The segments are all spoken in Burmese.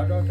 Ada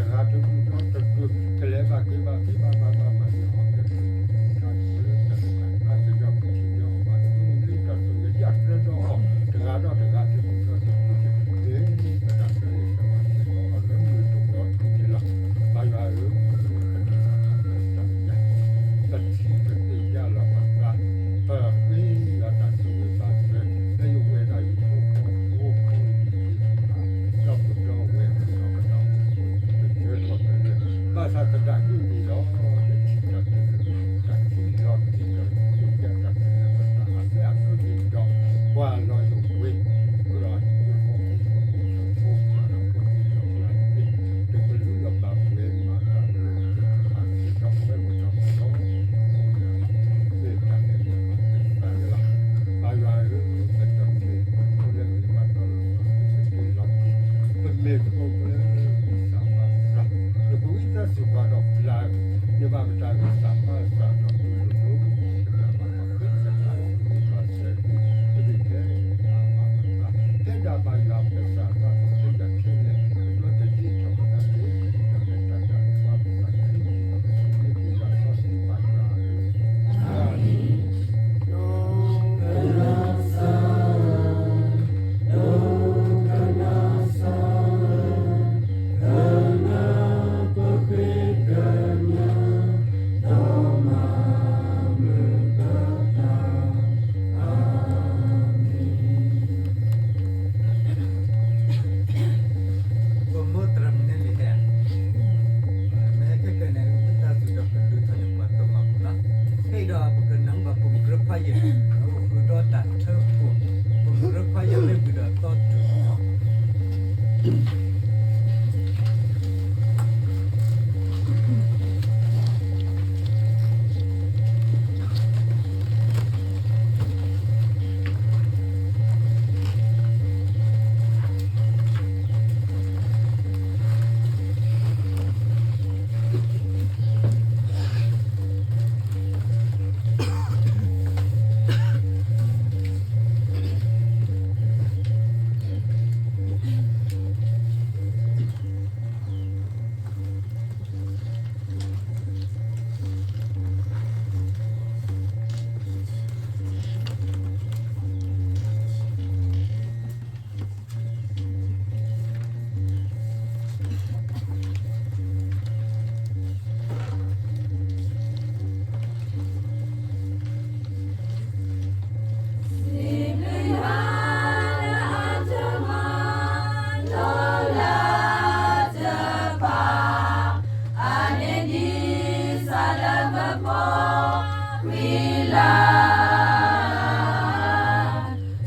kwila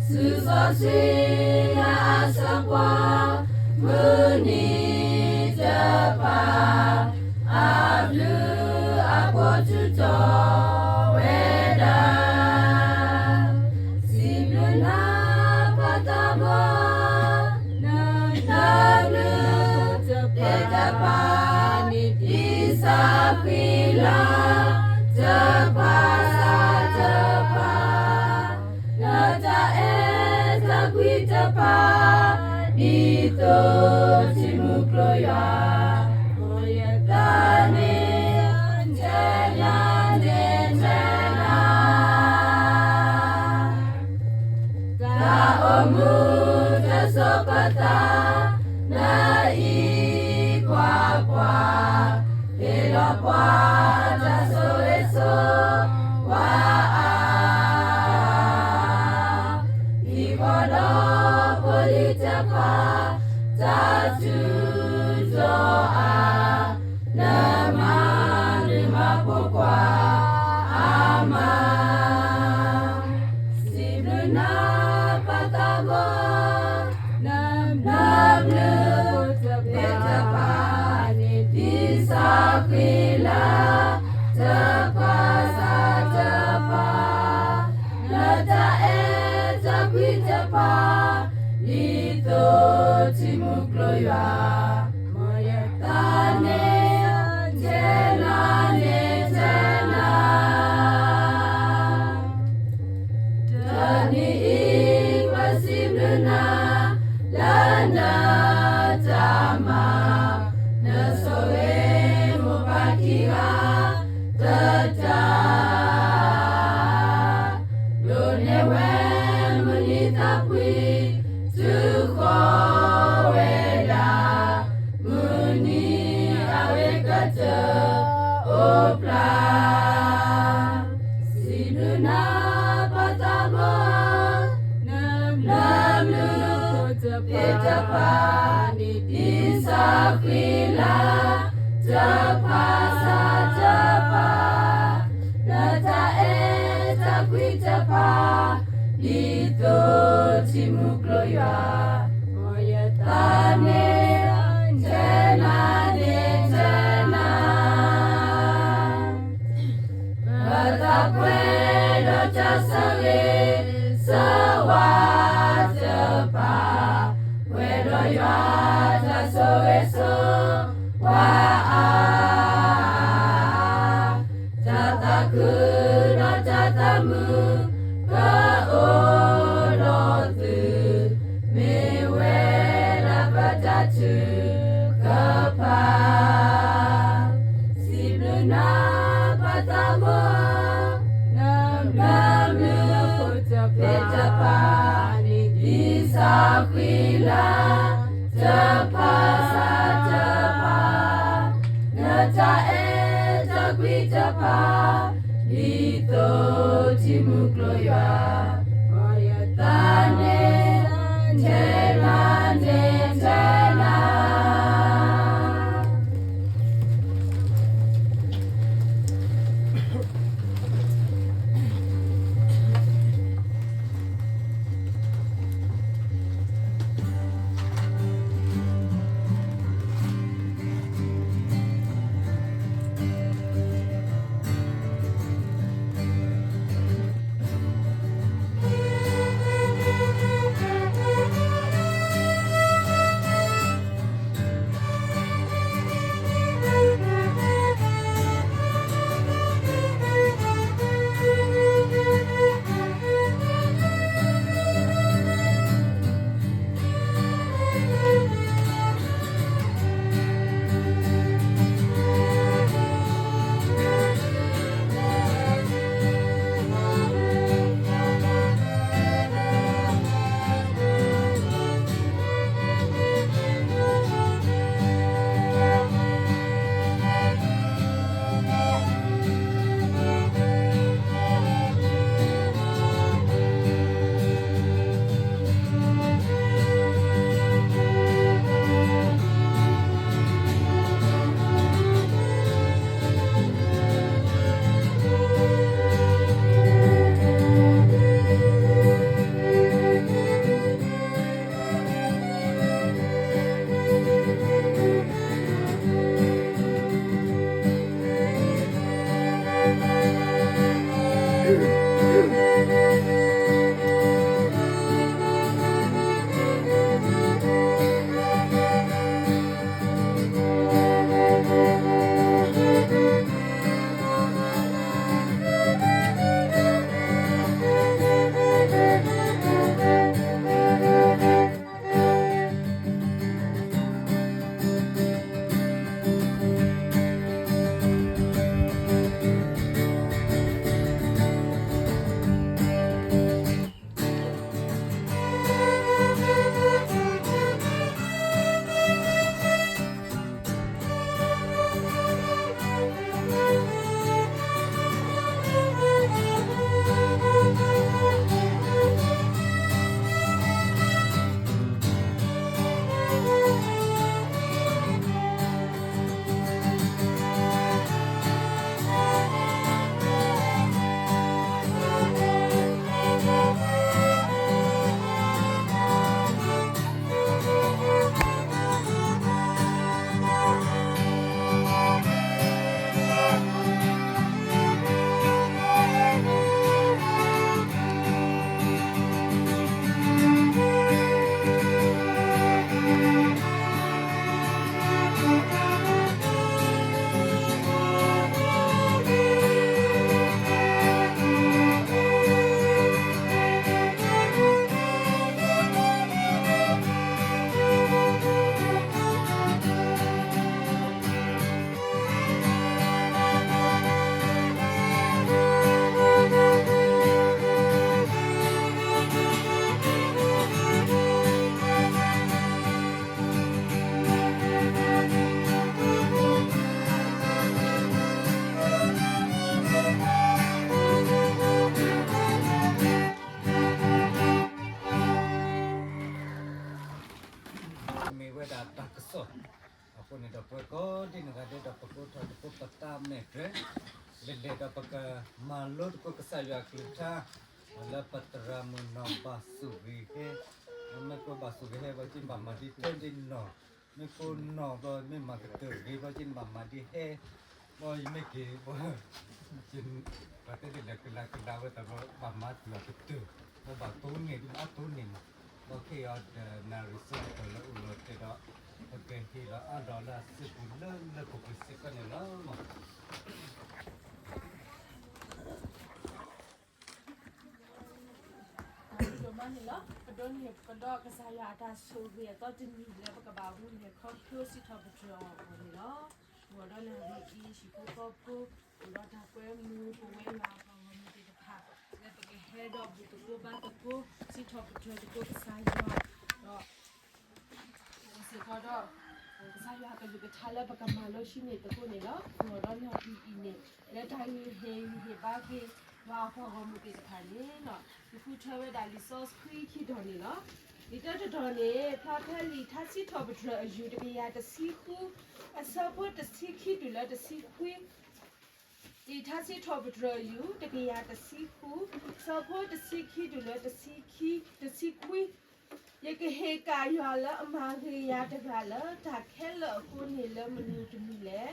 susosina asapwa muni japa ablu apotuto weda sibluna pataba nablu japa ni isakwila japa japa nata esa kwitapa ito timukloya oyetane jela jela ta omu tasopata na ikwa kwa elopwa tasoeso wa ikono politapa tatuzo nama lima pokwa ama sibluna patabo namlu petapa nitisa kwila tapa sa tapa nata eta kwitapa lito timukloya moyetane jela jela tani ikwasibluna lana tama nasoe mupakira tata donewe munitapwi tukhowela muni awekata opla siduna patabo namlu petapa ni isakwila japa sa japa nata eta kwitapa lito timukloya oyetane jela jela batakwelo chasale sawatapa welo ya tasoeso wa tatakuna tatamu ka olotu mewela patatu kapa sibluna patabo namlu petapa ni isakwila japa sa japa nata eta kwitapa lito timukloya oyetane jela jela metre bele da paka malot ko kasaya kita wala patra mo no basugi he me ko basugi he ba chin mama di ten no me ko no ba me ma ka ge ba chin mama di he boy me ke bo chin ba te de la ka da ba ta ba mama tu la tu ba tu ni di ma tu ni ba ke ya na research ko la u lo te da okay hi la a da la se bu la ko ko se ka ne la ma มันนี่ละกระโดดเนี่ยกระโดดกระสายาตาสูเบียก็จะมีแล้วกระบาหุ่นเนี่ยเขาเพื่อสิทบจอวันนี้ละหัวดอนเนี่ยมีอีสิผู้ก็ผู้เราถ้าเพื่อมูผู้เวลาเขามันมีแต่ผักแล้วก็เฮดอกบุตรผู้บ้านตะผู้สิทบจอตะผู้กระสายาเนาะสิเขาดอกกระสายาก็อยู่กับชาแล้วปากมาแล้วชิ้นเนี่ยตะผู้เนี่ยละหัวดอนเนี่ยมีอีเนี่ยแล้วทางเฮบ้าเกว่าพอเขามุติจะผ่านเนี่ยเนาะผู้เทวดาลิซอสคุยคิดตอนนี้เนาะลิตรตอนนี้พระเพลิทัศน์ทบทรอยู่ตะกี้ยาตะซีคูอาศัยพอตะซีคิดดูแลตะซีคุยลิทัศน์ทบทรอยู่ตะกี้ยาตะซีคูสัพพอตะซีคิดดูแลตะซีคีตะซีคุยยังก็เฮกายาละมาเฮียตะกาละถ้าแค่ละคนนี่ละมันอยู่ตรงนี้แหละ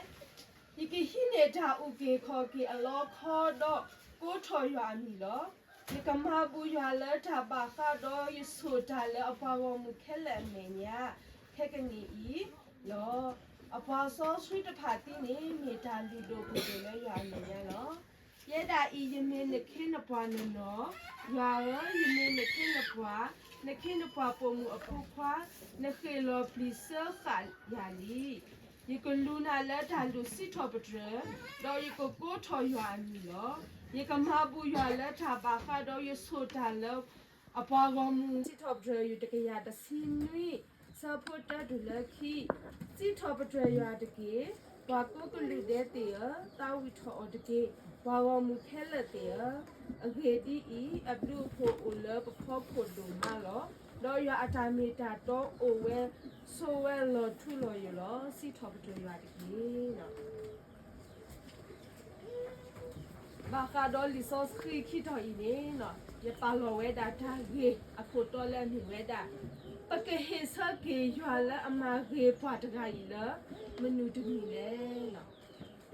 ยังก็หินเนตาอุเกขอเกอลอคอดอกကိုထော်ရွာမီလောဒီကမဘူရွာလဲတာပါကတော့ယဆိုတာလဲအပွားဝမှုခဲလက်မင်းညာခဲကနေဤလောအပွားစောဆွေးတဖာတင်းနေမေတ္တာလူတို့ကိုလဲရွာမင်းညာလောရဲတာဤယမင်းနခင်းနပွားနော်ရွာရယမင်းနခင်းနပွားနခင်းနပွားပုံမှုအဖို့ခွာနခေလောပလီဆာခါယာလီယေကလူနာလဲတာလူစစ်ထော်ပဒရတော့ယေကိုထော်ရွာမီလောယေကမဘူရွာလက်ထာပါခါတော့ယဆိုတာလောအပွားကောင်းမှုစစ်ထော့ပဒရယူတကရတစင်းနွေစဖို့တဒူလခီစစ်ထော့ပဒရရွာတကေဘာကိုကလူတဲ့တေတာဝီထော်တကေဘာဝမှုခဲလက်တေအခေတီဤအပလူဖို့အိုလပဖောဖို့ဒုမာလောတော့ရအတာမီတာတော့အိုဝဲဆိုဝဲလောထူလောရလောစစ်ထော့ပဒရရွာတကေနော်ဘာကတော့လီဆော့ခရီခီတော်ဤနေနော်ရပါလောဝဲတာတာကြီးအခုတော်လည်းမြင်ဝဲတာပကဟေဆာကေရွာလာအမကေဖွာတခါကြီးလားမနူတမီလေနော်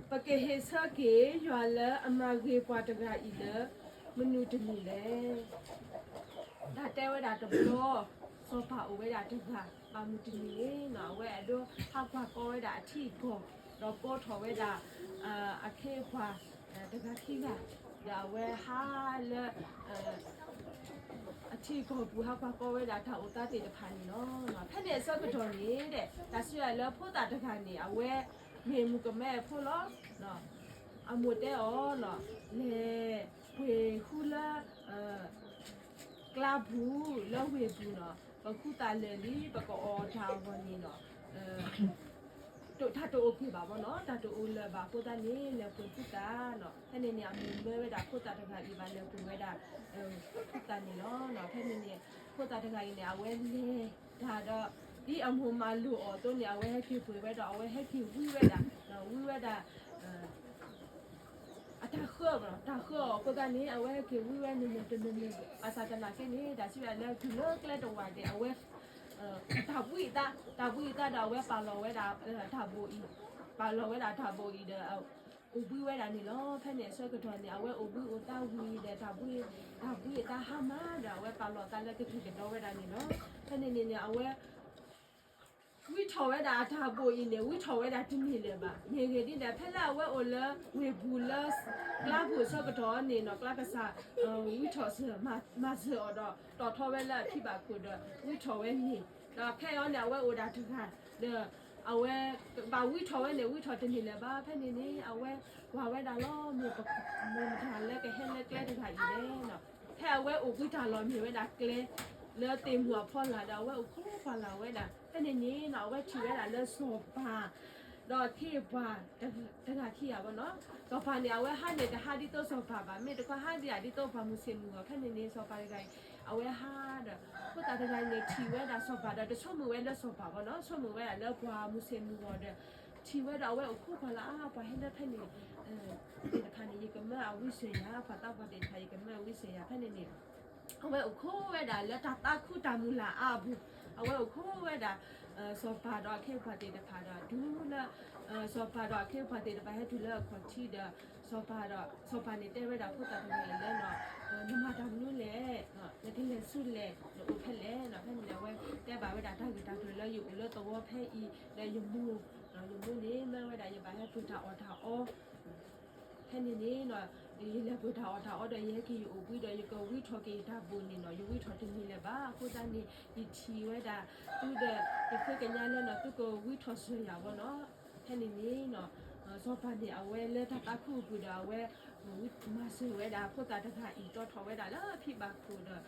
ပကဟေဆာကေရွာလာအမကေဖွာတခါကြီးလားမနူတမီလေဒါတဲဝဲတာတဘလို့စောပါဝဲတာတခါပါမူတမီလေနော်ဝဲအတော့ဟာခွာကောဝဲတာအထီကောတော့ပေါ်ထော်ဝဲတာအခေခွာတကခိကဒါဝဲဟာလအထီကိုဘူဟာကောဝဲတာထာဥတာတေတဖာနေနော်ဖက်တဲ့ဆော့ကတော်နေတဲ့ဒါဆွရလဖို့တာတခါနေအဝဲမြေမူကမဲဖို့လို့နော်အမွတဲ့ဩနော်လေဝေခူလာကလာဘူးလောဝေဘူးနော်ဘခုတာလေလီဘကောအော်ထာဝန်နေနော်တို့တာတိုโอเคပါဗောနော်တာတိုအိုလဘာကိုတာနေလေကိုတူတာနော်ဖက်နေနေအမူလွဲတာကိုတာတခါဒီပါလေကိုဝဲတာကိုတာနေနော်ဖက်နေနေကိုတာတခါကြီးနေအဝဲလေဒါတော့ဒီအမှုမလူအော်တို့နေအဝဲဟက်ဖြူဖွေဝဲတော့အဝဲဟက်ဖြူဝီဝဲတာနော်ဝီဝဲတာအတာခေါ်ဗောတာခေါ်ကိုတာနေအဝဲဖြူဝီဝဲနေနေတနေအစာတနာကိနေဒါရှိရလေဒီလောကလက်တော့ဝါတဲ့အဝဲတာဝိတာဒါဝဲပါလောဝဲတာဒါဘူဤပါလောဝဲတာဒါဘူဤတဲ့ဥပဝဲတာနေလောဖက်နေဆွဲကတော်နေအဝဲဥပဥတာဝီတဲ့ဒါဘူတာဟာမဒါဝဲပါလောတာလက်ကတိကတော့ဝဲတာနေလောဖက်နေနေအဝဲဝီထော်ဝဲတာဒါဘူဤနေဝီထော်ဝဲတာတင်းနေလေပါငယ်ငယ်တင်းတဲ့ဖက်လာဝဲအိုလဝေဘူးလကလာဘူဆွဲကတော်နေနော်ကလာကစားဝီထော်စမဆောတော့တော်ထော်ဝဲလာဖြစ်ပါခုတော့ဝီထော်ဝဲနေဒါဖဲရောနေဝဲအိုဒါတခါတဲ့အဝဲဘာဝီထော်ဝဲနေဝီထော်တင်နေလေပါဖဲနေနေအဝဲဝါဝဲတာလောမြေပမေမထားလက်ကဟဲလက်ကလက်တခါကြီးလေနော်ဖဲအဝဲအိုဝီတာလောမြေဝဲတာကလဲလဲတင်หัวพ่อလာတော့ဝဲအိုခေါ်ပါလာဝဲတာဖဲနေနေနော်ဝဲချီဝဲတာလဲစောပါတော့ခေပါတခါခိရပါနော်တော့ဖာနေအဝဲဟာနေတဲ့ဟာဒီတော့စောပါပါမေတကွာဟာဒီအဒီတော့ဘာမှုစင်မှုဖဲနေနေစောပါကြိုင်အဝဲဟာတဲ့ကိုတာတကယ်နေချီဝဲတာစောပါတဲ့ချွတ်မှုဝဲလက်စောပါပါနော်ချွတ်မှုဝဲလက်ဘွားမှုစင်မှုတော့တဲ့ ชีวิตเราเว้ยคู่พละไปให้ได้แค่นี้เด็กคันนี้ก็ไม่เอาวิเศษยาพัตตาประเด็นไทยก็ไม่เอาวิเศษยาแค่นี้เอาไว้คู่เว้ยด่าแล้วตาตาคู่ตามุลาอาบุเอาไว้คู่เว้ยด่าสอบผ่าดอกเข้าผ่าเตะผ่าดอกดูนะสอบผ่าดอกเข้าผ่าเตะไปให้ดูแลคนที่เดสอบผ่าดอกสอบผ่านี่เต้เว้ยด่าพูดตาทำไมแล้วเนาะนี่มาทำนู่นแหละเนาะแล้วที่เรียนสุดแหละเนาะอุเพลเนาะแค่นี้เว้ยแต่บ่าเว้ยด่าถ้าคือตาคือแล้วอยู่แล้วตัวแพ้อีแล้วยมูอยู่นู่นนี่แม่เว้ยด่าอย่าไปให้พูดตาออตาอ้อแค่นี้เนาะဒီလေပူထားတာအော်တဲ့ရဲကီအိုပြီးတော့ရကဝီထော်ကေတာဘူနေနော်ယူဝီထော်တင်နေလေပါခုတန်းနေဒီချီဝဲတာသူ့တဲ့ဒီခေကညာနဲ့နော်သူကိုဝီထော်ဆွေရပါတော့ဟဲ့နေနေနော်စောပါနေအဝဲလက်တာခုပူတာဝဲဝီမဆွေဝဲတာခုတာတခါအီတော့ထော်ဝဲတာလားဖြစ်ပါခုတော့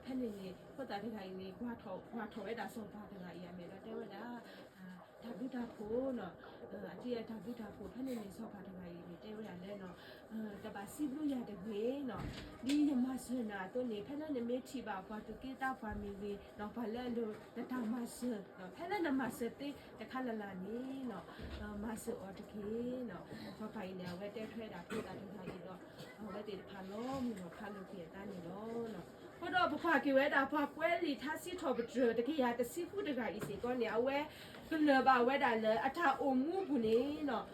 ဖက်နေနေခုတာတခါနေကွာထော်ဝဲတာစောပါတခါအီရမယ်တော့တဲဝဲတာဒါဘုဒ္ဓဖို့နော်အတိရဒါဘုဒ္ဓဖို့ဖက်နေနေစောပါတခါကြီးတဲဝဲတာလဲနော်တပါစီဘလို့ရတဲ့ဘေးနော်ဒီမဆနာတော့နေဖက်နဲ့မေချီပါဘာတကေတာဖာမီလီနော်ဘာလဲလို့တတမဆနော်ဖက်နဲ့မဆတဲ့တခါလာနေနော်မဆအော်တကေနော်ဘာဖိုင်နေဝဲတဲထွဲတာပြတာတခါကြီးတော့ဝဲတေဖာလို့မြင်ဖာလို့ပြတာနေတော့နော်ဘတော့ဘခွာကေဝဲတာဘာကွဲလီသာစီထော်ပဒတကေရတစီခုတကဤစီကောနေအဝဲကလဘဝဲတာလေအထာအုံမှုဘူးနေနော်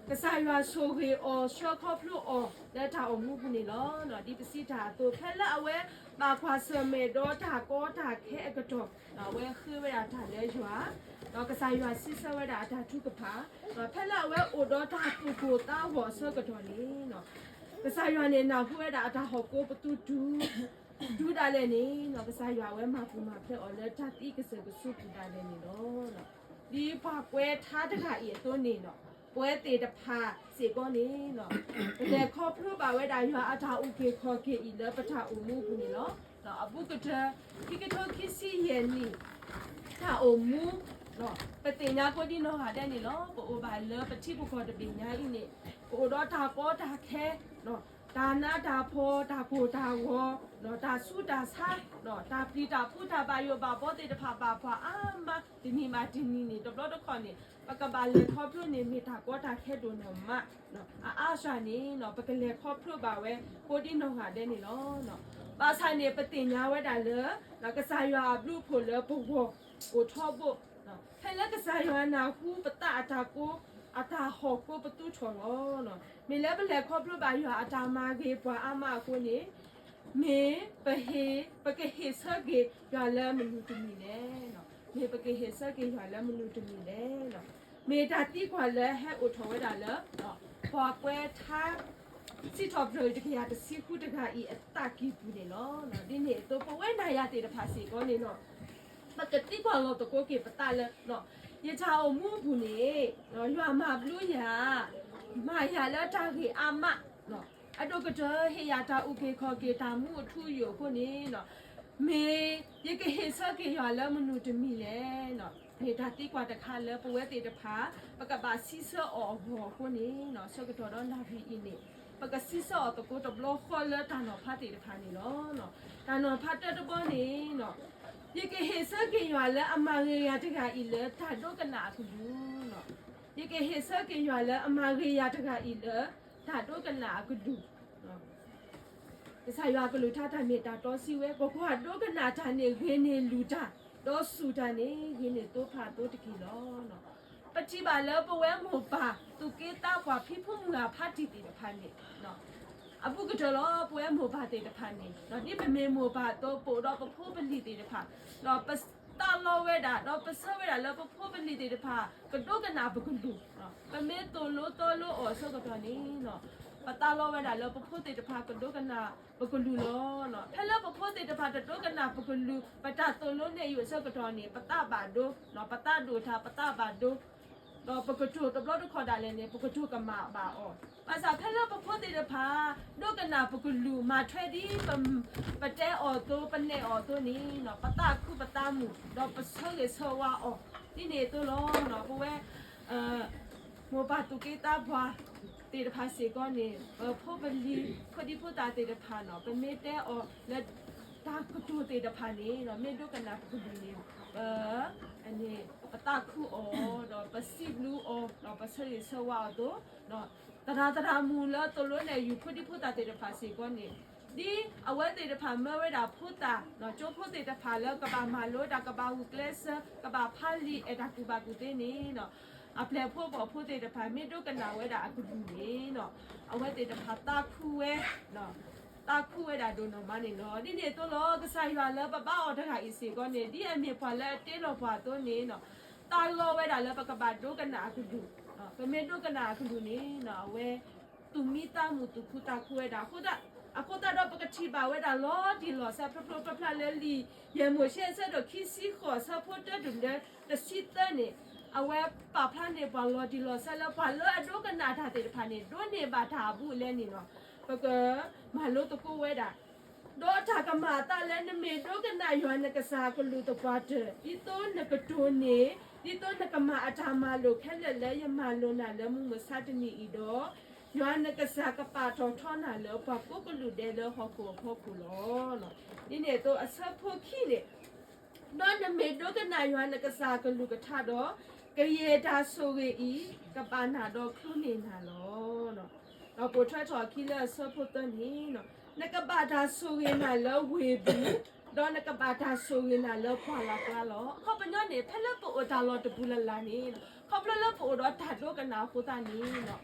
ကစားရွာဆိုခေအော်ရှော့ခေါဖလို့အော်လက်ထာအုံမှုဘူးနေလောနော်ဒီပစီတာတို့ဖက်လက်အဝဲမာခွာဆမေတော့တာကောတာခဲအကတော့နော်ဝဲခွေးဝဲတာထားလဲရွာနော်ကစားရွာစစ်ဆဝဲတာအထာထုကဖာနော်ဖက်လက်အဝဲအိုတော့တာပူကိုတာဝော်ဆော့ကတော့လေနော်ကစားရွာနေနောက်ခွေးတာအထာဟောကိုပတူဒူဒါလည်းနေနော်ကစားရွာဝဲမှာပူမှာဖက်အော်လက်ထာတိကစကဆုပူဒါလည်းနေတော့နော်ဒီပါကွဲထားတခါဤတော့နေနော်ပွဲတေတဖာစေကောနေနော်လေခေါပလို့ပါဝဲတာရွာအထာဥကေခေါ်ကေဤလပထာဥမှုဘူးနေနော်နော်အပုကတခိကထောခိစီယနီထာဥမှုနော်ပတိညာကိုဒီနော်ဟာတဲ့နေနော်ပိုဘာလပတိပုခေါ်တပညာဤနေပိုတော့တာကောတာခဲနော်ဒါနာဒါဖောဒါကိုဒါဝေါနော်ဒါစုဒါဆိုင်နော်ဒါပလီတာဖူတာပါယောပါဘောတေတဖာပါဖွာအာမဒီနီမာဒီနီနေတော့တော့ခေါ်နေပကဘာလေခေါပလို့နေမိတာကောတာခဲတုံနော်မနော်အာရှာနေနော်ပကလေခေါပလို့ပါဝဲကိုဒီနော်ဟာတဲ့နေနော်ပါဆိုင်နေပတင်ညာဝဲတာလေနော်ကစားရွာဘလူးဖို့လေဘောကိုထောဖို့နော်ဖဲလက်ကစားရွာနာခုပတအတာကိုအတာဟောကိုပတူချောနော်မေလည်းဘလေခေါပလို့ပါရွာအတာမာကေပွာအမကိုနေမေပဟေပကဟေဆကေရွာလဲမလူတမီလေနော်မေပကဟေဆကေရွာလဲမလူတမီလေနော်မေတာတိခွာလဲဟဲ့အိုထောဝဲတာလဲနော်ပွာကွဲထားစီထော်ဘရတကရတစီခုတကဤအတကီပူနေနော်ဒီနေ့တော့ပဝဲနိုင်ရတဲ့တဖာစီကောနေနော်မကတိခွာလို့တော့ကိုကေပတလဲနော်ရချာအမှုဘူးနေနော်ရွာမှာဘလို့ရမာရလဲတာကေအာမနော်အတော့ကတဟေယာတာဥကေခေါ်ကေတာမှုအထူးရခုနေနော်မေရကဟေဆကေရွာလဲမနုတမီလဲနော်မေတာတိကွာတခါလဲပဝဲတေတဖာပကဘာစီဆောအော်ဟောခုနေနော်ဆောကတော်တော့လာပြီးနေပကစီဆောတကိုတဘလခေါ်လဲတာနော်ဖတ်တေတဖာနေနော်တာနော်ဖတ်တဲ့ဘောနေနော်ရကဟေဆကေရွာလဲအမရေရတကဤလဲတာတော့ကနာခုဘူးနော်ရကဟေဆကေရွာလဲအမရေရတကဤလဲတာတော့ကနာခုဘူးနော်ဒီဆိုင်ရွာကလူထားတာမြေတာတော်စီဝဲကိုကတော့ကနာတာနေခင်းနေလူတာတော့စူတာနေခင်းနေတော့ဖာတော့တကီလောနော်ပတိပါလပဝဲမောပါသူကေတာကွာဖိဖုံငါဖတ်တီတီတဖာနေနော်အပုကတလောပွဲမောပါတေတဖာနေနော်ဒီပမေမောပါတော့ပိုတော့ပဖိုးပလီတေတဖာနော်ပတာလောဝဲတာနော်ပဆဝဲတာလောပဖိုးပလီတေတဖာကတော့ကနာပကုလူနော်ပမေတော်လို့အော်ဆောကတော့နေနော်ပတာလောဝဲတာလောပဖိုးတေတဖာကတော့ကနာပကုလူလောနော်ဖဲလောပဖိုးတေတဖာတော့ကနာပကုလူပတာတော်လို့နေယူဆောကတော့နေပတာပါဒိုနော်ပတာဒိုထားပတာပါဒိုတော့ပကထုတဘလတော့ခေါ်တာလည်းနေပကထုကမပါအော်ပါစာဖဲလို့ပဖို့တဲ့ဖာဒုကနာပကလူမာထွဲဒီပတဲအော်တော့ပနေအော်တော့နီနော်ပတာခုပတာမူတော့ပဆောလေဆောဝါအော်ဒီနေတော့လောနော်ဘဝဲမောပါတူကေတာဘွာတေတဖာစေကောနေဖို့ပလီခဒီဖို့တာတေတဖာနော်ပမေတဲအော်လက်တာကတူတေတဖာနေနော်မေဒုကနာပကလူနေအနေပ ตาคู่อ๋อเนาะปะสิบลูอ๋อเนาะปะเสริสวะตัวเนาะตรามูละตัวล้วนเนี่ยอยู่พุทธิพุทธาเตตภาษีก่อนนี่ဒီအဝဲတေတဖာမဝဲတာဖုတာနော်ကျိုးဖုတေတဖာလောကဘာမာလို့တာကဘာဟုကလစကဘာဖာလီအတာကူဘာကူတေနေနော်အပလက်ဖို့ပေါ်ဖုတေတဖာမြေတုကနာဝဲတာအခုလူနေနော်အဝဲတေတဖာတာခုဝဲနော်တာခုဝဲတာဒုံနော်မနေနော်ဒီနေတော့လောကစားရွာလဲပပအော်တခါအစီကောနေဒီအမေဖွာလဲတေးလို့ဖွာတော့နေနော်တာလောဝဲတာလဲပကဘာဒုကနာအခုလူနော်ပမေဒုကနာအခုလူနေနော်ဝဲသူမိတာမှုသူခုတာခုဝဲတာခုတာအခုတော့ပကတိပါဝဲတာလောဒီလောဆပ်ပပလဲလီရမိုရှဲဆက်တော့ခီစီခေါ်ဆပ်ဖို့တဲ့ဒုံတဲ့စစ်တဲ့နေအဝဲပပနေပါလောဒီလောဆပ်လပါလောအဒုကနာထားတဲ့ဖာနေဒုနေပါထားဘူးလဲနေနော်ပကမလို့တကူဝဲတာတော့တာကမာတာလဲနမေဒုကနာယောနကစားကလူတပတ်ဒီတော့နကတိုးနေဒီတော့နကမာအထာမလို့ခဲလက်လဲရမလို့နာလဲမှုမစတနီဤတော့ယွာနကစားကပါထောထောနာလောပပုကလူတဲလောဟောကိုဖောကူလောနော်ဒီနေတော့အဆက်ဖို့ခိနေတော့နမေဒုကနာယွာနကစားကလူကထတော့ကရေတာဆိုဝေဤကပနာတော့ခုနေနာလောနော်တော့ပိုထွက်တော်ခိလက်ဆက်ဖို့တနေနော်နကပါတာဆိုဝေနာလောဝေဘူးတော့နကပါတာဆိုဝေနာလောဖွာလာကလောခေါပညောနေဖက်လက်ပိုတာလောတပူလလာနေခေါပလလက်ပိုတော့ဓာတ်တော့ကနာဖိုတာနေနော်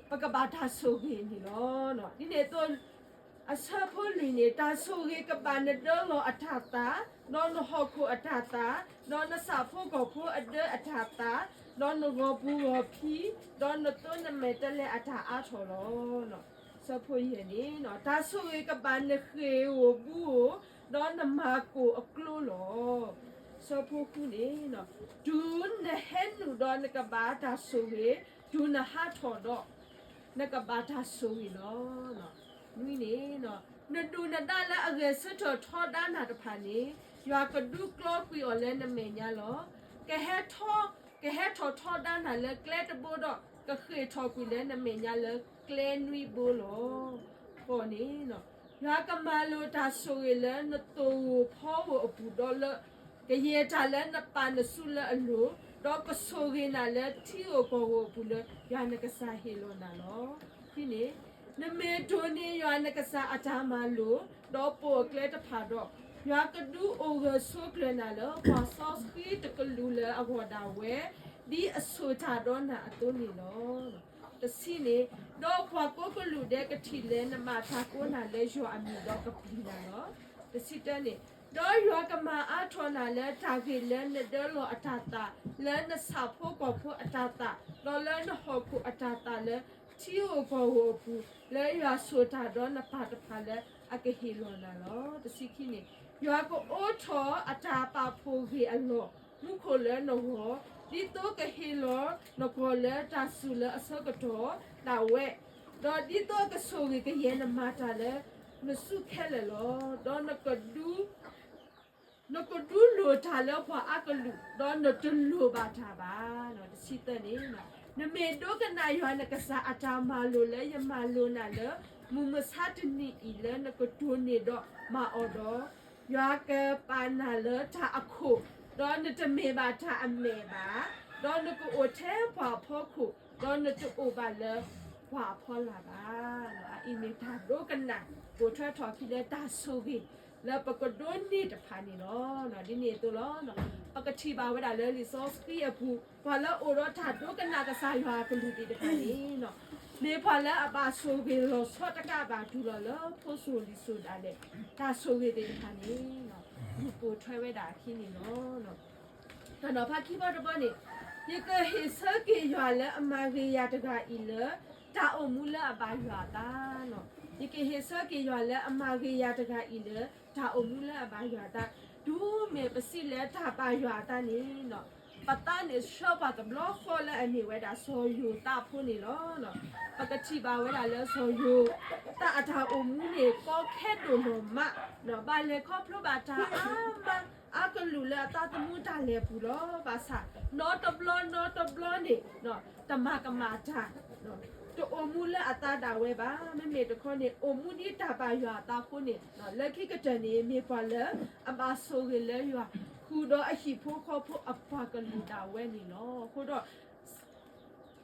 ပကဘာတာဆိုဝေနေလောနော်ဒီနေတော့အစဖို့လင်းနေတာဆိုဝေကပနဒေလောအထတာနော်နဟခုအထတာနော်နစာဖို့ကိုဖို့အဒအထတာနော်နဂဘူဝဖီနော်နတော့နမေတလေအထအားထော်လောနော်စဖို့ရနေနော်ဒါဆိုဝေကပနခေဝဘူးနော်နမကိုအကလိုလောစဖို့ခုနေနော်ဒူးနဟဲနူတော့နကဘာတာဆိုဝေဒူးနဟာထော်တော့နကဘာတာဆိုဝေနော်နွိနေနော်နဒူနဒါလာအဂေစထောထောဒါနာတဖာနေရွာကဒူကလောကွီော်လဲနမေညာလောကဟဲထောထောဒါနာလဲကလက်တဘောတော့ကခေထောကွီလဲနမေညာလဲကလဲနွိဘောလောပေါ်နေနော်ရွာကမာလိုဒါဆိုရလဲနတူဖောဝအပူတော့လကရေတာလဲနပန်ဆုလဲအလိုတော့ကဆိုရနာလဲတီအိုဘောဝပူလဲရွာနကစားဟီလိုနာလောဒီနေနမေတိုနေရွာနကစားအတားမလို့တော့ပိုကလက်တဖာတော့ရွာကဒူအိုဂဆိုကလနာလောပါဆော့စပီတကလူလဲအဘော်ဒါဝဲဒီအဆိုချတော့နာအတုံးနေလောတစီနေတော့ဖွာကိုကလူတဲ့ကတိလဲနမသာကိုနာလဲရွာအမီတော့ကပီနာလောတစီတနေတော့ရွာကမာအထောနာလဲတာခေလဲနဲ့တော့လောအတာတာလဲနစာဖို့ကိုဖို့အတာတာလောလဲနဟောခုအတာတာလဲချီယိုဘောဝပူလဲရွာဆိုတာတော့နပါတဖာလဲအကဟီလောနာလောတစီခိနေရွာကိုအိုးထောအတာပါဖိုခေအလောလူခိုလဲနော်ဒီတော့ကဟီလောနကိုလဲတာဆူလဲအစကတော့ဒါဝဲတော့ဒီတော့ကဆိုကေကရဲနမတာလဲနစုခဲလဲလောတော့နကဒူလိုထားလဲဖွာအကလူတော့နတလူပါထားပါနော်တစီတဲ့နေနော်နမေတော့ကနာယောနကစားအတာမလိုလဲယမလိုနာလဲမူမစတ်နီဤလဲနကဒူနေတော့မအော်တော့ရွာကပါနာလဲတာအခုတော့နတမေပါတာအမေပါတော့နကိုအိုထဲဖွာဖောက်ခုတော့နတအိုပါလဲဖွာဖောလာပါနော်အီမေတာတော့ကနာကိုထွတ်ထော်ခိလဲတာဆိုပြီးแล้วปกตินี่จะพานี่เนาะดินี่ตัวล้อเนาะปกติบ่าวดาเลยรีซอสพี่อภูพอแล้วโอรถาดกันนากะสายว่ากันดูดิจะพานี่เนาะนี่พอแล้วอาบาโซเกโลซอตะกะบาดูแล้วโพโซลิโซดาเลยตาโซเกติจะพานี่เนาะปูထွဲဝဲတာခိนี่เนาะတော့ဖာခိဘတော့ပေါ့နေဒီကဟိစကေရွာလဲအမဂေရတကဤလဲတာအုံမူလဲအပါရွာတာเนาะဒီကဟိစကေရွာလဲအမဂေရတကဤလဲဒါအမှုလာပါရွာတာဒူးမေပစီလဲဒါပါရွာတာနေနော်ပတန်နေရှော့ပါတဘလော့ဖော်လဲအနေဝဲတာဆိုယူတာဖုန်နေလောနော်ပကတိပါဝဲတာလဲဆိုယူတာအထာအမှုနေကောခဲတုံမနော်ဘာလဲခေါပလိုပါတာအာကလူလဲတာတမှုတာလဲဘူးလောဘာသာနော်တဘလော့နေနော်တမကမာတာနော်ตัวอมูละอัตตาดาเวบาไม่เมตะคนเนี่ยอมูนี่ตาบาอยู่ตาคนเนี่ยเนาะแล้วคิดก็จะนี่มีพอแล้วอบาโซเกเลยอยู่คู ခုတော့အဟိဖို့ခေါ်ဖို့အပါကလူတာဝဲနေနော်ခုတော့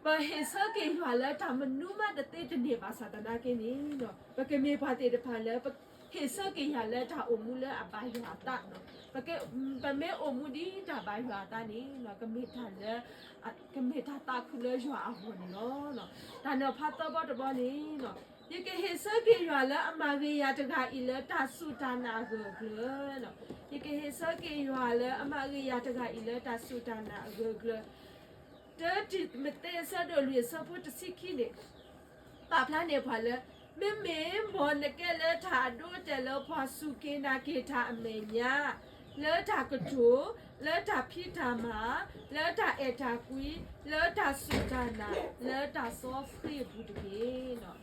ပဟေစကေရွာလဲတာမနုမတတဲ့တနေပါသာတနာကင်းနေနော်ပကမေပါတဲ့တဖာလဲဟေစကေရလဲတာအမှုလဲအပါရွာတာနော်ပမေအမှုဒီတာပါရွာတာနေနော်ကမေထားလဲကမေထားတာခုလဲရွာအဟုန်နော်ဒါနော်ဖတ်တော့တဘောနေနော်ယကဟေစကေရွာလဲအမဂေယာတကအီလဲတာစုတာနာကိုကလနော်ယကဟေစကေရွာလဲအမဂေယာတကအီလဲတာစုတာနာကိုကလတဲ့ဒီမတဲ့ဆဒလူစဖို့တစိခိနေပါဖလာနေဖာလဲမေဘောနကဲလဲထာဒိုတဲလောဖွာစုကေနာကေထာအမေညာလဲထာကတူလဲထာဖိထာမာလဲထာအေထာကွီလဲထာစုဒါနာလဲထာဆောဖရီဘူတကေနော်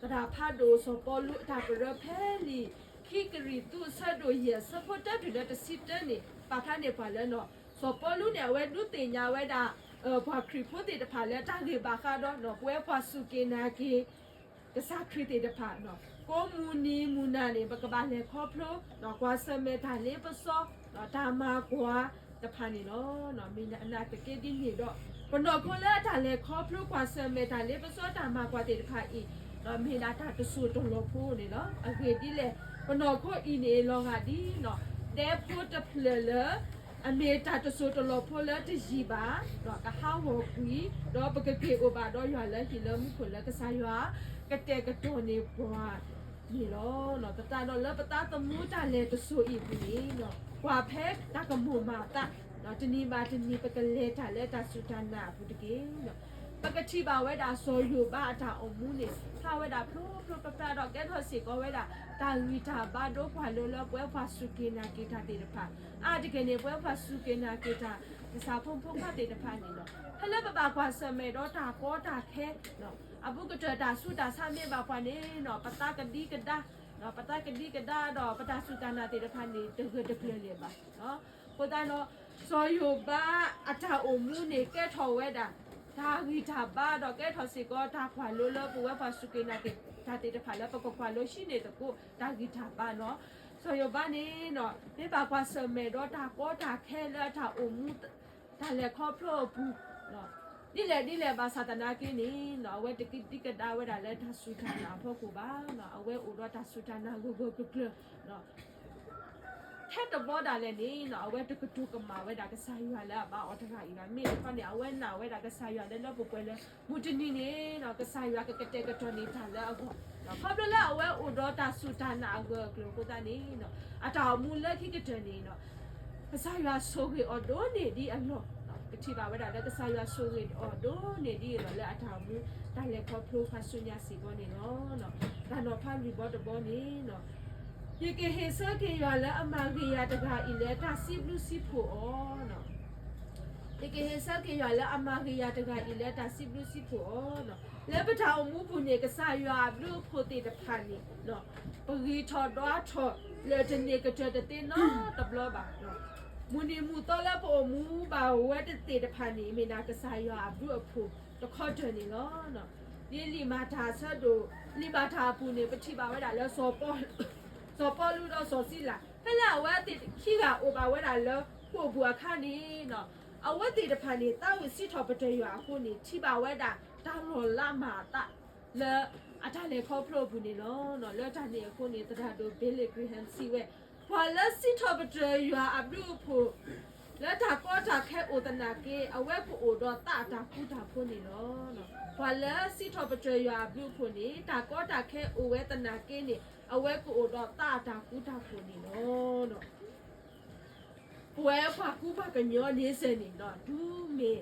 တရာဖာဒိုဆိုပေါ်လူတာပရဖဲလီခိကရီတူဆဒိုရစဖို့တတူတဲ့စစ်တနေပါဖလာနေဖာလဲနော်ဆိုပေါ်လူနေဝဲဒုတင်ညာဝဲတာဘာခရီဖို့တဲ့ဖာလဲတာကေဘာခါတော့နော်ပွဲဖွာစုကေနာကေကစားခရီတဲ့တဖာနော်ကိုမူနီမူနာနေပကပါလေခေါပလိုနော်ကွာစမဲတာလေပစောနော်ဒါမာကွာတဖာနေနော်မင်းအနာတကေဒီနေတော့ဘနော်ကိုလာတာလေခေါပလိုကွာစမဲတာလေပစောဒါမာကွာတဲ့တဖာဤနော်မင်းလာတာတဆူတော်လို့ဖို့နေနော်အခေဒီလေဘနော်ကိုဤနေလောကဒီနော်တဲဖို့တဖလေလေအမေတာတဆူတော်လို့ဖို့လေတကြီးပါနော်ကဟောဝကွီတော့ပကကေအိုဘာတော့ရွာလဲဟီလမှုကိုလဲကစားရွာကတဲ့ကတော်နေပွားဒီလောနော်တတတော့လပတာတမှုတာလေတဆူဤပြီနော်ကွာဖဲတကမှုမာတာနော်တနီပါတနီပကလေတာလေတာစုတနာဘူးတကေနော်ပကတိပါဝဲတာဆိုယူပါအတာအမှုနေထားဝဲတာဖလိုပပတော့ကဲတော့စီကောဝဲတာတာဝီတာဘာတော့ဖွာလို့လပွဲဖွာစုကေနာကေတာတေတဖာအာတကနေပွဲဖွာစုကေနာကေတာဒီစာဖုံဖုံဖတ်တေတဖာနေနော်ဖလဲပပကွာစမဲတော့တာကောတာခဲနော်အဘုကတတာစုတာဆမ်းမြေပါဖွာနေနော်ပတာကဒီကဒါနော်ပတာကဒီကဒါတော့ပတာစုတာနာတေတဖာနေတကတကလေပါနော်ကိုတာနော်ဆိုယူပါအတာအမှုနေကဲထော်ဝဲတာဒါဂီတာပါတော့ကဲထော်စီကောတာခွာလို့လပဝဲဖွာစုကေနာကေတာတေတဖာလပကခွာလို့ရှိနေတကိုဒါဂီတာပါနော်ဆိုယူပါနေနော်ဒီပါကွာစမဲတော့တာကောတာခဲလာတာအမှုဒါလေခေါပလို့ဘူးနော်ဒီလေဘာသာတနာကင်းနေနော်ဝဲတကိတိကဒါဝဲဒါလဲဒါဆူထာနာဖို့ကိုပါနော်အဝဲဥတော့ဒါဆူထာနာကိုနော်ထက်တော့ဒါလည်းနေနော်အဝဲတကတူကမှာဝဲဒါကစားရလာပါအော်တခါကြီးကမေဖန်နေအဝဲနာဝဲဒါကစားရလဲတော့ပွဲလဲမူတနီနေနော်ကစားရကကတဲ့ကတော်နေတာလဲအခုနော်ဖပ်လဲအဝဲဥတော့ဒါဆူထာနာကိုကိုတာနေနော်အတောင်မူလက်ခိကတဲ့နေနော်ကစားရဆိုးကြီးအော်တော့နေဒီအလောကတိပါဝဲဒါလည်းကစားရဆိုးကြီးအော်တော့နေဒီရောလဲအတောင်မူဒါလည်းခေါ်ဖလို့ဖတ်ဆုညာစီပေါ်နေနော်ဒါတော့ဖတ်ရီဘော့တော့နေနော်ယကေဟေစကေရလာအမဂေယာတကအီလက်တာစီဘလူစီဖို့အော်နော်ယကေဟေစကေရလာအမဂေယာတကအီလက်တာစီဘလူစီဖို့အော်နော်လဲပထောင်မှုဖုန်နေကစားရဘလူဖို့တေတဖာနေနော်ပဂီထော်တော့ထော်လဲတနေကတဲ့တဲ့နော်တဘလပါနော်မူနီမူတော့လဲပေါ်မူပါဝဲတဲ့တဖာနေမိနာကစားရဘလူအဖို့တခေါ်တယ်နော်နော်ဒီလီမာတာဆတ်တို့လီမာတာပူနေပတိပါဝဲတာလဲစောပေါ်စောပေါ်လူတော့စောစီလာဖဲလာဝဲတိခိကအိုပါဝဲတာလဲပို့ဘူအခါနေနော်အဝဲတိတဖာနေတာဝစီထော်ပတဲ့ရွာခုနေချိပါဝဲတာတာလောလာမာတာလဲအတားလေခေါ်ဖလို့ဘူးနေနော်လဲတာနေခုနေတတာတို့ဘေးလေဂရီဟန်စီဝဲဖွာလက်စီထော်ပတဲ့ရွာအဘလူဖို့လဲတာကောတာခဲအိုတနာကေအဝဲကိုအိုတော့တာကူတာဖို့နေနော်ဖွာလက်စီထော်ပတဲ့ရွာဘလူဖို့နေတာကောတာခဲအိုဝဲတနာကေနေအဝဲကိုတော့တာကူတာဖို့နေနော်ပွဲဖာကူပါကညောနေစနေတော့ဒူမေ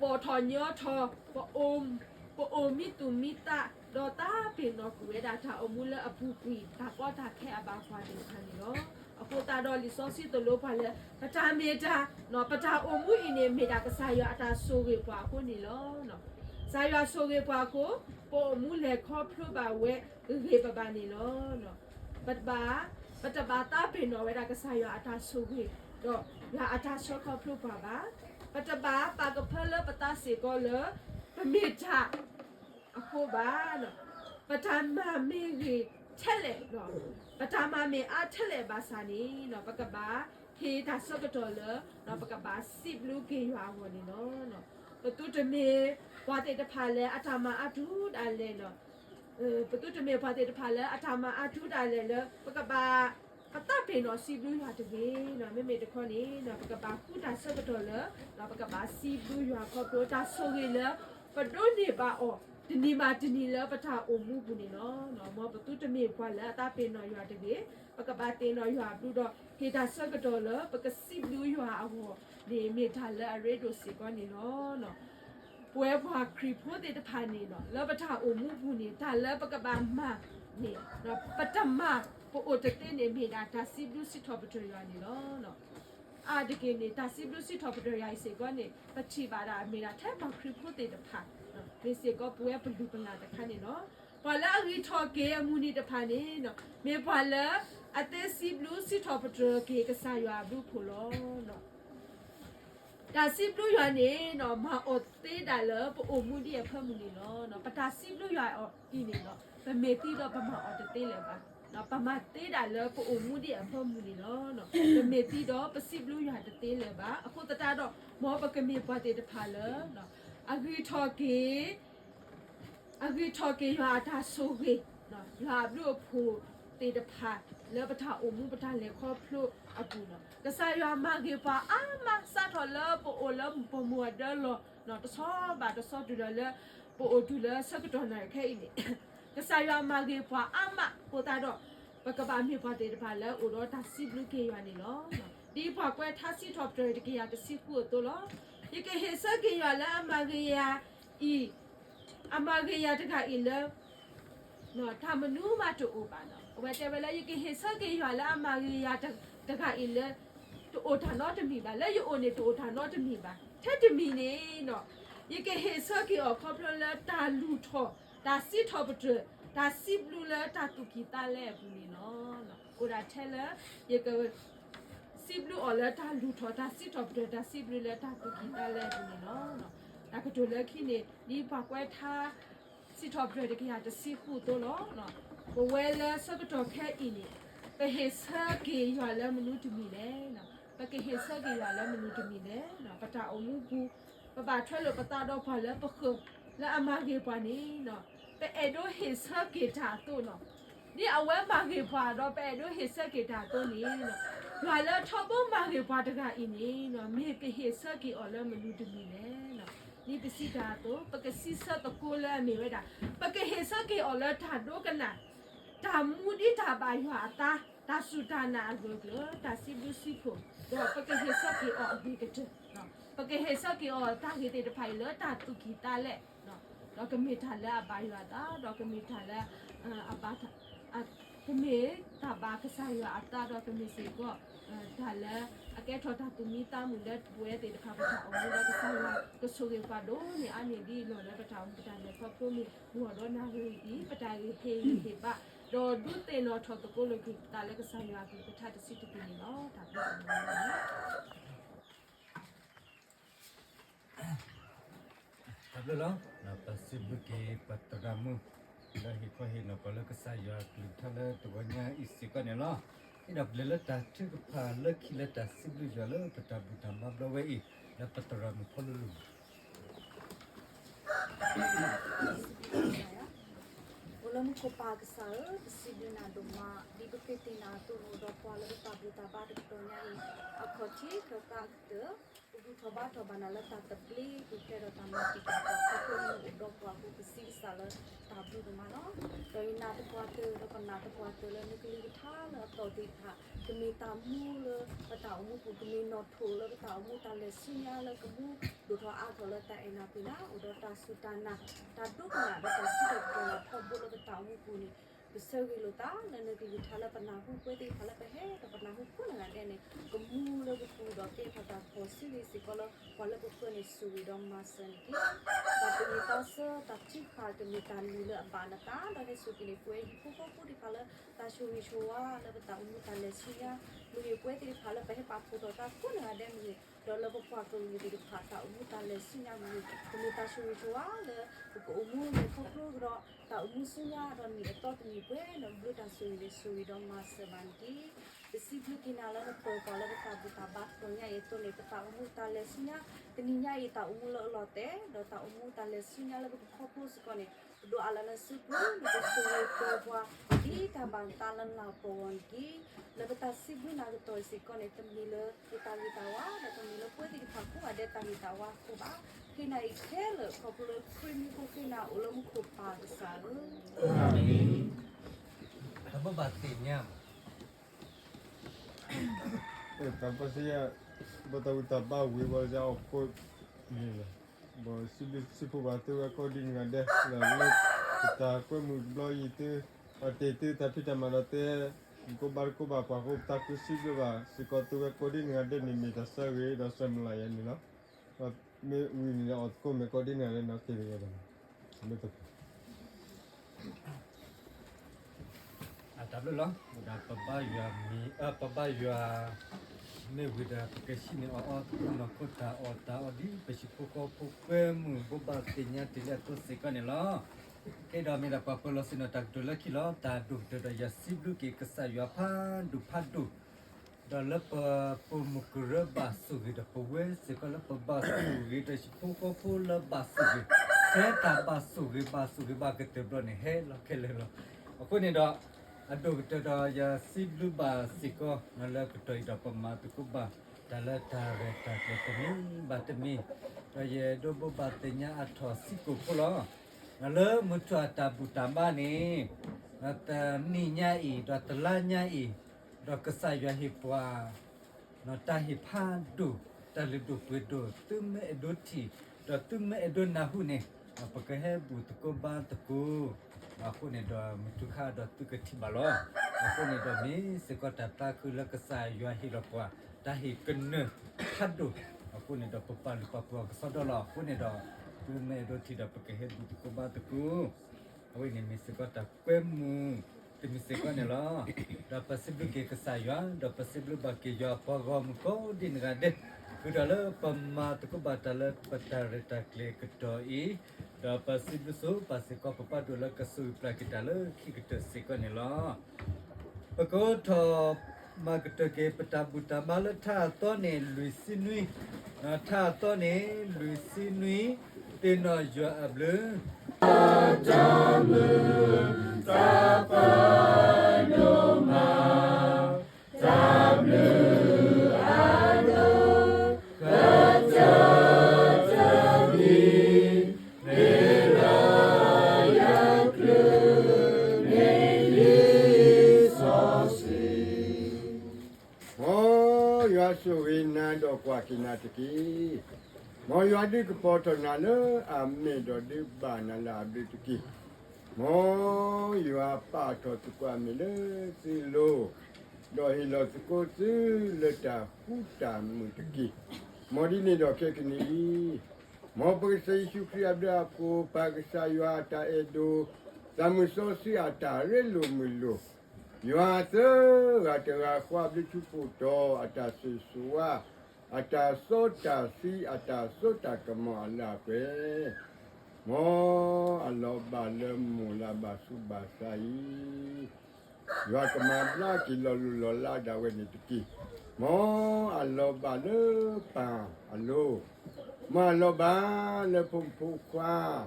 ပေါ်ထော်ညောထော်ပေါ်မီတူမီတာတော့တာပင်တော့ကွေတာတာအမူလအပူကွီတာကောတာခဲအပါခွာနေခါနေနော်အခုတာတော့လီစောစီတလို့ပါလေပတာမေတာနော်ပတာအမူအင်းနေမေတာကစားရအတာဆိုကေပွားခုနေလောနော်စားရဆိုကေပွားကိုပေါ်မူလေခေါ်ဖလို့ပါဝဲရေပပနေလောနော်ပတဘာတာပင်နော်ဝဲတာကစားရအတာဆိုကေတော့ရအတာဆိုခေါ်ဖလို့ပါပါပတဘာပါကဖလပတာစီကောလပမေတာအခုပါနော်ပထမမေကြီးချက်လေနော်ပထမမေအားချက်လေပါစာနေနော်ပကပါ เฮดาสกตอเลเราปกบาสิบลูกเกยว่าวันนี้เนาะประตูจะมีว่าแต่จะพาเลยอาตมาอาทุดอะไรเนาะประตูจะมีว่าแต่จะพาเลยอาตมาอาทุดอะไรเลยปกบาก็ตั้งเป็นเนาะสิบลูกว่าจะเว้เนาะไม่เท่านี้เนาะปกบาคู่ดาสกตอเลเราปกบาสิบลูกว่าครอบครัวดาสกเลยประตูนี่บ้าอ๋อทีนี้มาทีนี้แล้วประทาอมูบุนี่เนาะมอประตูจะมีว่าแล้วตั้งเป็นเนาะว่าจะเว้ปกบาเตนเนาะว่าดูดเฮดาสกตอเลปกสิบลูกว่าอ๋อဒီမေထားလဲအရေဒိုစီကနေနော်ပွဲဖွာခရီဖိုတဲ့တဖာနေနော်လောပထအုံမှုဘူးနေတာလဲပကဘာမနေနော်ပတမပိုအိုတတဲ့နေမိတာဒါစီဘလူးစီထော်ပထရနေနော်အာဒီကေနေတာစီဘလူးစီထော်ပထရရိုက်စေကနေပချီပါတာမိတာထဲမှာခရီဖိုတဲ့တဖာနော်ဒီစီကပွဲဘလူးပလာတခါနေနော်ဘာလာရီထော်ကေအမှုနေတဖာနေနော်မေဘာလာအသက်စီဘလူးစီထော်ပထရကေကစားရွာဘူးဖိုလောနော်ဒါစီဘလူးရွာနေနော်မအော်သေးတယ်လပအိုမှုဒီဖမှုနေနော်ပတာစီဘလူးရွာအော်ဒီနေနော်ဗမေတီတော့ပမအော်တေးလေပါနော်ပမသေးတယ်လပအိုမှုဒီဖမှုနေနော်ဗမေတီတော့ပစီဘလူးရွာတေးလေပါအခုတတတော့မောပကမေပွားတေးတဖာလနော်အဂီထော်ကေရွာတာဆိုကေနော်ရွာဘလူးဖို့တေးတဖာလေပတာအိုမှုပတာလေခေါ်ဖလို့အခုနော်ကစားရွာမကေပါအာမစားထော်လပိုအိုလပမွာဒလောနော်တဆောဘာတဆောတူလပိုအိုတူလစကတော်နိုင်ခဲနေကစားရွာမကေပါအာမပိုတာတော့ပကဘာမြေပါတဲ့ပါလဲအိုတော့ဒါစီဘလူကေရွာနေလောဒီဘကွယ်ထားစီထော်ပတကေရတစီခုတော့လောယကေဟေစကေရွာလာအမကေယာအမကေယာတခါအီလနော်ထာမနူးမတူအိုပါနော်ဝဲတယ်လဲယကေဟေစကေရွာလာအမကေယာတခါအီလတူအိုထာနော်တမီပါလဲယိုနေတူအိုထာနော်တမီပါထက်တမီနေနော်ယကေဟေစကေအော်ခေါပလလာတာလူထောဒါစီထောပတဒါစီဘလူလာတာတူကီတာလဲဘူးနေနော်ကိုရာထဲလဲယကေစီဘလူအော်လာတာလူထောဒါစီထောပတဒါစီဘလူလာတာတူကီတာလဲဘူးနေနော်ဒါကတူလဲခိနေဒီဘကွဲထားစီထောပတတကရတစီခုတော့နော်ဘဝဲလဲစကတော့ခဲအင်းနေပဟေစကေရွာလဲမနုတမီလဲနော်ပကေဟေစကေရွာလဲမနုတမီလဲနော်ပတာအုံမှုဘူးပပထွဲလို့ပတာတော့ဖလဲပခုလဲအမကေပွားနေနော်ပဲအဲ့တော့ဟေစကေတာတော့နော်ဒီအဝဲမကေပွားတော့ပဲအဲ့တော့ဟေစကေတာတော့နေနော်ရွာလဲထောက်ဖို့မကေပွားတကအင်းနေနော်မေကေဟေစကေအော်လဲမနုတမီလဲနော်ဒီပစီတာတော့ပကစီစတကိုလဲမေဝဲတာပကေဟေစကေအော်လဲတာတော့ကနာဒါမူဒီတာပါရွာတာဒါဆူတာနာဂိုဂလဒါစီဘူစီဖိုတော့ပကဟေစကေအော်ဒီကတဲ့နော်ပကဟေစကေအော်တာဟေတဲ့ဖိုင်လတာတူကီတာလဲနော်တော့ကမေထာလာပါရွာတာတော့ကမေထာလာအပါတာကမေတာဘာကစားရွာအတာတော့ကမေစီကောဒါလဲအကဲထော်တာတူမီတာမူလက်ဘွဲတဲ့ခါပတာအောင်လို့ကစားရွာကဆိုကေပါတော့နေအနေဒီလောလဲပတာအောင်ပတာလဲဖတ်ဖို့မီဘူတော့နာဟီဒီပတာဟေဟေပါတော့ဒုတေနော်ထော်တကိုလို့ကိတာလဲကစားရွာကိပထတစီတပင်းနော်ဒါပြောနေတယ် Abdullah, napa sibuki patagamu. Dah hikwa hina kalau kesaya kelitala tuanya isi kan ya lah. Ini Abdullah dah tu kepala kila dah sibu jala petabu tambah belawai. Dah patagamu kalau. Ulam ko pagsal sibina duma di beketina tu do pala tabu tabar tonya I akhoti kakakte ubu thoba thoba nala tatapli ukero tamati ka ko do kwa ku si sala tabu duma no do ina to kwa te do kana to kwa te le nikli tha la to ti tha kemi tamu le pata mu pu kemi no tho le pata mu ta le sinya le ku do tho a tho le ta ina pina udo ta sutana ta do kana do ta si ko la tho bu le ta mu pu ni besar gitu ta, dan nanti kita lah pernah hukum itu, kalau perhe, pernah hukum dengan dia ni, kamu lah buku dokter pada posisi si kalau buku ni suwi dong masa ni, tapi kita se tak cikal kita mula apa nak ta, dan suki ni kue, buku di kalau ta suwi suwa, lah betul umur ta lesinya, mula kue di kalau perhe papu dokter pun ada ni, đó là bộ phận của người đi phá tạo mu ta lên sinh nhà người ta suy cho là bộ mu người không có đó tạo mu sinh nhà đó người to thì người quê nó người ta suy đó mà sẽ bán đi si bu kina la na po ko la ta bu ta ba ko nya itu le ta mu ta le sinh nhà thì nya i ta mu lo te do ta mu ta le sinh nhà la bu ko ko su ko ne do ala na su bu ni ko su ko wa di ta ban ta lan la po wan ki la ta si bu na to si ko ne tam ni le ta wa da tam ni le po ti ta ku ada ta wa ko ba kina i ke le ko le cream ko kina o lo mu ko pa sa le Apa batinnya? Tanpa saya betul-betul bawa wajah aku ni lah. Bawa sipu batu aku di ngada lalu kita aku mula itu waktu itu tapi zaman itu aku baru bapa aku tak kusi juga si kau tu aku di ngada ni minta sawi dosa melayan ni lah. Ni aku aku di ngada nak kiri kan. Betul. Ada belum? Udah pebaya mi, pebaya ni udah pakai sini nak kota odi pesipu kau pupemu, bobatinya tidak tu sekarang ni lah. Kita mi dapat perlu sini tak dulu kilo, tak dulu dah ya sibuk ke kesaya pan, du padu. Dalam pemukul basuh kita pewe, sekarang pebasuh kita sipu kau pula basuh. Saya tak basuh bagi tebel ni, lah kelelo. Aku ni dah aduh kita dah ya siblu ba siko ngala kita ida pema tu kuba dala tare tare temi batemi ya do bo batenya atho siko pula ngala mutu atabu tamba ni nata ni nyai do telanya i do kesaya hipwa no tahi padu talidu pedo tume edoti do tume edon nahu ni apa kehebu tu kuba tu aku ni dah mutuha dah tu kecil balon. Aku ni dah ni sekota tak kula kesai yuah hilapwa. Tahi kena padu. Aku ni dah pepan papua kesodola. Aku ni dah tu me dah tidak pakai hebu tu kuba tu. Aku ni sekota kuemu. Temi sekota ni lah. Dapat sebelum ke kesai yuah, dapat sebelum bagi yuah program ko di negara. Kudala pema tu kuba tala patare takle ketoi. Dapat sibuk so pasti kau papa dulu kesuai kita le kita sekarang ni lah. Aku thọ mà kita ke petabuta malah thà to ne luisinui, thà to ne luisinui tena jua able. Jamu sapa doma, jamu ado kerja. Suwina do kwa kinatiki. Mo yadi ke poto nale ame do di bana la bitiki. Mo yua pa to tukwa mile silo. Do hilo tuko si leta huta mutiki. Mo di ni do kekini. Mo pagsa isu kriabda ko pagsa yua ta edo. Samusosi ata relu milo. Yua te rata kwa bicupu to atas siswa atas sota si atas sota kemala pe mo Allah balem mula basu basai yua kemabla kilo lulola dawe ni tiki mo Allah bale pa alo mo Allah bale pumpu kwa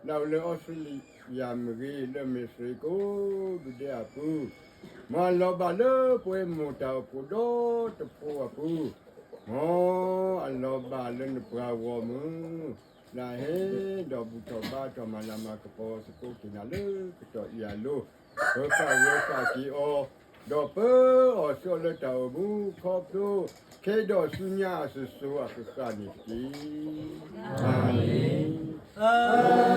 lau le osli ya mri le mesriko de apu Malo balo pue muta pudo tepu apu. Oh, alo balo ni prawo mu. La he do buto ba to malama kepo sepo kinale keto ialo. Rosa ki o do pe o so le tau bu koplo. Ke do sunya susu akani ki. Amin. Amin.